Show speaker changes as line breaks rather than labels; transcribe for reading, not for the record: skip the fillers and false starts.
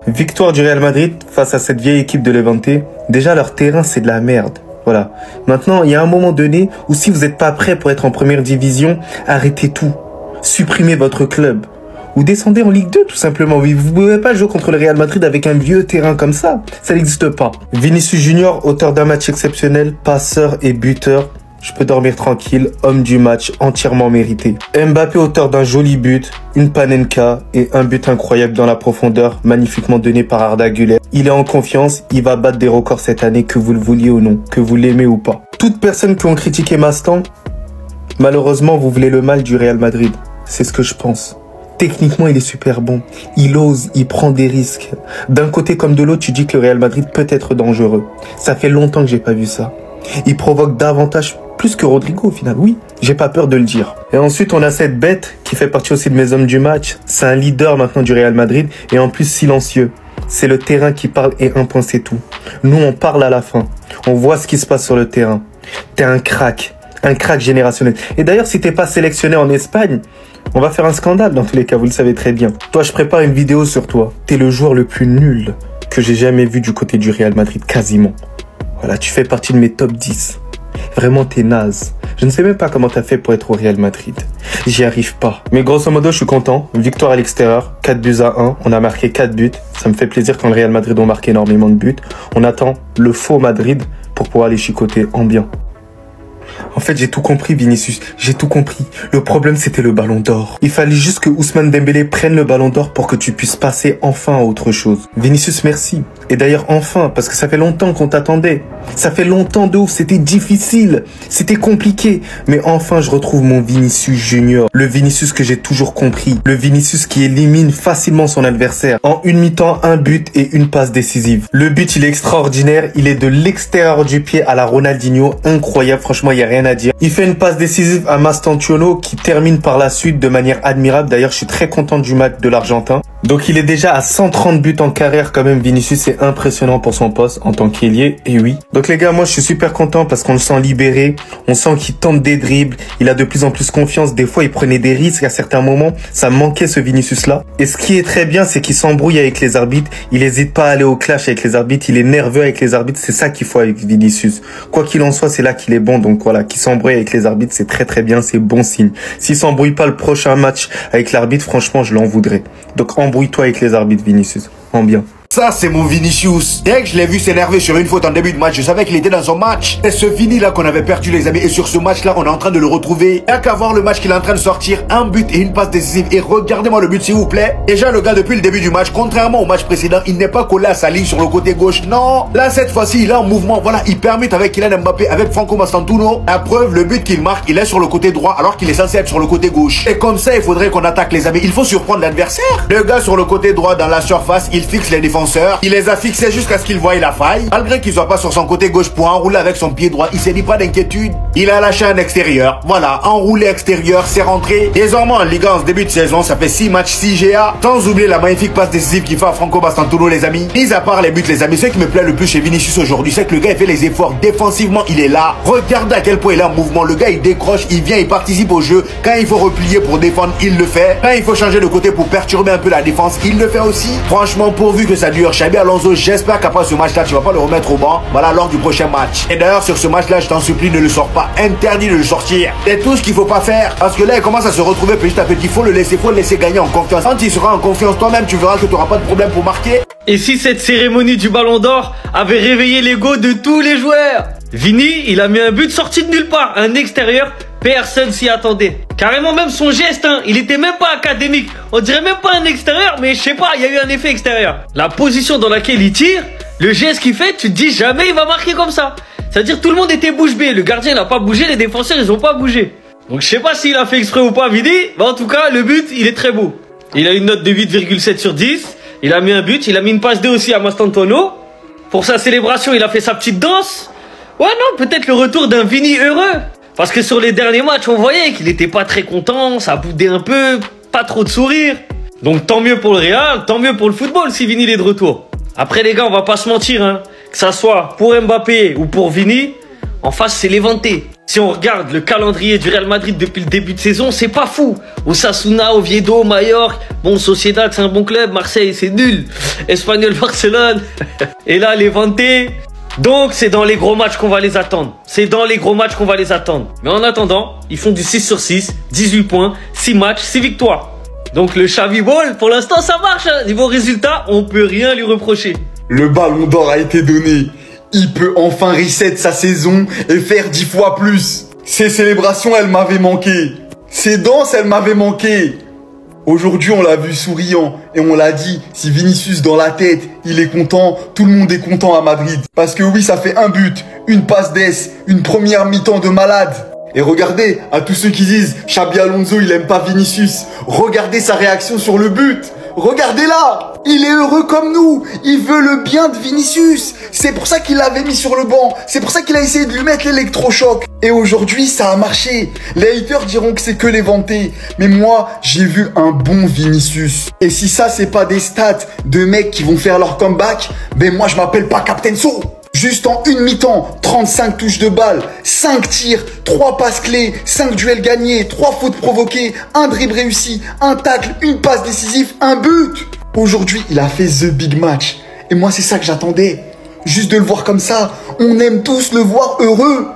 Victoire du Real Madrid face à cette vieille équipe de Levante. Déjà, leur terrain, c'est de la merde. Voilà. Maintenant, il y a un moment donné où si vous n'êtes pas prêt pour être en première division, arrêtez tout. Supprimez votre club. Ou descendez en Ligue 2, tout simplement. Vous ne pouvez pas jouer contre le Real Madrid avec un vieux terrain comme ça. Ça n'existe pas. Vinicius Junior, auteur d'un match exceptionnel, passeur et buteur. Je peux dormir tranquille, homme du match, entièrement mérité. Mbappé, auteur d'un joli but, une panenka et un but incroyable dans la profondeur, magnifiquement donné par Arda Güler. Il est en confiance, il va battre des records cette année, que vous le vouliez ou non, que vous l'aimez ou pas. Toutes personnes qui ont critiqué Mastan, malheureusement, vous voulez le mal du Real Madrid. C'est ce que je pense. Techniquement, il est super bon. Il ose, il prend des risques. D'un côté comme de l'autre, tu dis que le Real Madrid peut être dangereux. Ça fait longtemps que j'ai pas vu ça. Il provoque davantage plus que Rodrigo au final, oui, j'ai pas peur de le dire. Et ensuite, on a cette bête qui fait partie aussi de mes hommes du match. C'est un leader maintenant du Real Madrid et en plus silencieux. C'est le terrain qui parle et un point c'est tout. Nous, on parle à la fin. On voit ce qui se passe sur le terrain. T'es un crack générationnel. Et d'ailleurs, si t'es pas sélectionné en Espagne, on va faire un scandale dans tous les cas, vous le savez très bien. Toi, je prépare une vidéo sur toi. T'es le joueur le plus nul que j'ai jamais vu du côté du Real Madrid, quasiment. Voilà, tu fais partie de mes top 10. Vraiment, t'es naze. Je ne sais même pas comment t'as fait pour être au Real Madrid. J'y arrive pas. Mais grosso modo, je suis content. Victoire à l'extérieur, 4-1. On a marqué 4 buts. Ça me fait plaisir quand le Real Madrid ont marqué énormément de buts. On attend le faux Madrid pour pouvoir les chicoter en bien. En fait, j'ai tout compris, Vinicius. J'ai tout compris. Le problème, c'était le ballon d'or. Il fallait juste que Ousmane Dembélé prenne le ballon d'or pour que tu puisses passer enfin à autre chose. Vinicius, merci. Et d'ailleurs, enfin, parce que ça fait longtemps qu'on t'attendait. Ça fait longtemps de ouf. C'était difficile. C'était compliqué. Mais enfin, je retrouve mon Vinicius Junior. Le Vinicius que j'ai toujours compris. Le Vinicius qui élimine facilement son adversaire. En une mi-temps, un but et une passe décisive. Le but, il est extraordinaire. Il est de l'extérieur du pied à la Ronaldinho. Incroyable. Franchement, il n'y a rien à dire. Il fait une passe décisive à Mastantuono qui termine par la suite de manière admirable. D'ailleurs, je suis très content du match de l'Argentin. Donc, il est déjà à 130 buts en carrière quand même. Vinicius, c'est impressionnant pour son poste en tant qu'ailier. Et oui. Donc, les gars, moi, je suis super content parce qu'on le sent libéré. On sent qu'il tente des dribbles. Il a de plus en plus confiance. Des fois, il prenait des risques à certains moments. Ça manquait ce Vinicius-là. Et ce qui est très bien, c'est qu'il s'embrouille avec les arbitres. Il n'hésite pas à aller au clash avec les arbitres. Il est nerveux avec les arbitres. C'est ça qu'il faut avec Vinicius. Quoi qu'il en soit, c'est là qu'il est bon. Donc, voilà, qu'il s'embrouille avec les arbitres, c'est très très bien. C'est bon signe. S'il s'embrouille pas le prochain match avec l'arbitre, franchement, je l'en voudrais. Donc, embrouille-toi avec les arbitres, Vinicius. En bien.
Ça, c'est mon Vinicius. Dès que je l'ai vu s'énerver sur une faute en début de match, je savais qu'il était dans son match. C'est ce Vini-là qu'on avait perdu, les amis. Et sur ce match-là, on est en train de le retrouver. Et qu'à voir le match qu'il est en train de sortir, un but et une passe décisive. Et regardez-moi le but, s'il vous plaît. Déjà, le gars, depuis le début du match, contrairement au match précédent, il n'est pas collé à sa ligne sur le côté gauche. Non. Là, cette fois-ci, il est en mouvement. Voilà, il permet avec Kylian Mbappé, avec Franco Mastantuono. La preuve, le but qu'il marque, il est sur le côté droit, alors qu'il est censé être sur le côté gauche. Et comme ça, il faudrait qu'on attaque, les amis. Il faut surprendre l'adversaire. Le gars sur le côté droit, dans la surface, il fixe les défenseurs. Il les a fixés jusqu'à ce qu'il voie la faille. Malgré qu'il soit pas sur son côté gauche pour enrouler avec son pied droit, il s'est dit pas d'inquiétude. Il a lâché un extérieur. Voilà, enroulé extérieur, c'est rentré. Désormais en Ligue 1, en ce début de saison, ça fait 6 matchs, 6 GA. Sans oublier la magnifique passe décisive qu'il fait à Franco Mastantuono, les amis. Mis à part les buts, les amis, ce qui me plaît le plus chez Vinicius aujourd'hui, c'est que le gars il fait les efforts. Défensivement, il est là. Regardez à quel point il est en mouvement. Le gars, il décroche, il vient, il participe au jeu. Quand il faut replier pour défendre, il le fait. Quand il faut changer de côté pour perturber un peu la défense, il le fait aussi. Franchement, pourvu que ça dure, Xabi Alonso, j'espère qu'après ce match-là, tu vas pas le remettre au banc. Voilà, lors du prochain match. Et d'ailleurs, sur ce match-là, je t'en supplie, ne le sors pas. Interdit de le sortir. C'est tout ce qu'il faut pas faire. Parce que là, il commence à se retrouver petit à petit. Faut le laisser gagner en confiance. Quand il sera en confiance, toi-même, tu verras que tu n'auras pas de problème pour marquer.
Et si cette cérémonie du Ballon d'Or avait réveillé l'ego de tous les joueurs? Vini, il a mis un but sorti de nulle part, un extérieur. Personne s'y attendait. Carrément même son geste, hein, il était même pas académique. On dirait même pas un extérieur, mais je sais pas, il y a eu un effet extérieur. La position dans laquelle il tire, le geste qu'il fait, tu te dis jamais il va marquer comme ça. C'est-à-dire tout le monde était bouche bée. Le gardien n'a pas bougé, les défenseurs ils ont pas bougé. Donc je sais pas s'il a fait exprès ou pas, Vini, mais en tout cas le but il est très beau. Il a une note de 8,7 sur 10. Il a mis un but, il a mis une passe D aussi à Mastantuono. Pour sa célébration, il a fait sa petite danse. Ouais non, peut-être le retour d'un Vini heureux. Parce que sur les derniers matchs, on voyait qu'il était pas très content, ça boudait un peu, pas trop de sourire. Donc tant mieux pour le Real, tant mieux pour le football si Vini est de retour. Après les gars, on va pas se mentir, hein. Que ça soit pour Mbappé ou pour Vini, en face c'est Levante. Si on regarde le calendrier du Real Madrid depuis le début de saison, c'est pas fou. Osasuna, Oviedo, Mallorca, bon, Sociedad, c'est un bon club, Marseille, c'est nul. Espanyol, Barcelone. Et là, Levante. Donc, c'est dans les gros matchs qu'on va les attendre. C'est dans les gros matchs qu'on va les attendre. Mais en attendant, ils font du 6 sur 6, 18 points, 6 matchs, 6 victoires. Donc, le Xavi Ball, pour l'instant, ça marche. Hein. Niveau résultat, on peut rien lui reprocher.
Le ballon d'or a été donné. Il peut enfin reset sa saison et faire 10 fois plus. Ces célébrations, elles m'avaient manqué. Ces danses, elles m'avaient manqué. Aujourd'hui, on l'a vu souriant et on l'a dit, si Vinicius dans la tête, il est content, tout le monde est content à Madrid. Parce que oui, ça fait un but, une passe d'ess, une première mi-temps de malade. Et regardez, à tous ceux qui disent, Xabi Alonso, il aime pas Vinicius. Regardez sa réaction sur le but. Regardez-la, il est heureux comme nous, il veut le bien de Vinicius. C'est pour ça qu'il l'avait mis sur le banc, c'est pour ça qu'il a essayé de lui mettre l'électrochoc. Et aujourd'hui, ça a marché. Les haters diront que c'est que les vantés, mais moi, j'ai vu un bon Vinicius. Et si ça, c'est pas des stats de mecs qui vont faire leur comeback, ben moi, je m'appelle pas Captain So. Juste en une mi-temps, 35 touches de balle, 5 tirs, 3 passes clés, 5 duels gagnés, 3 fautes provoquées, 1 dribble réussi, 1 tacle, une passe décisive, 1 but. Aujourd'hui, il a fait the big match. Et moi, c'est ça que j'attendais. Juste de le voir comme ça, on aime tous le voir heureux.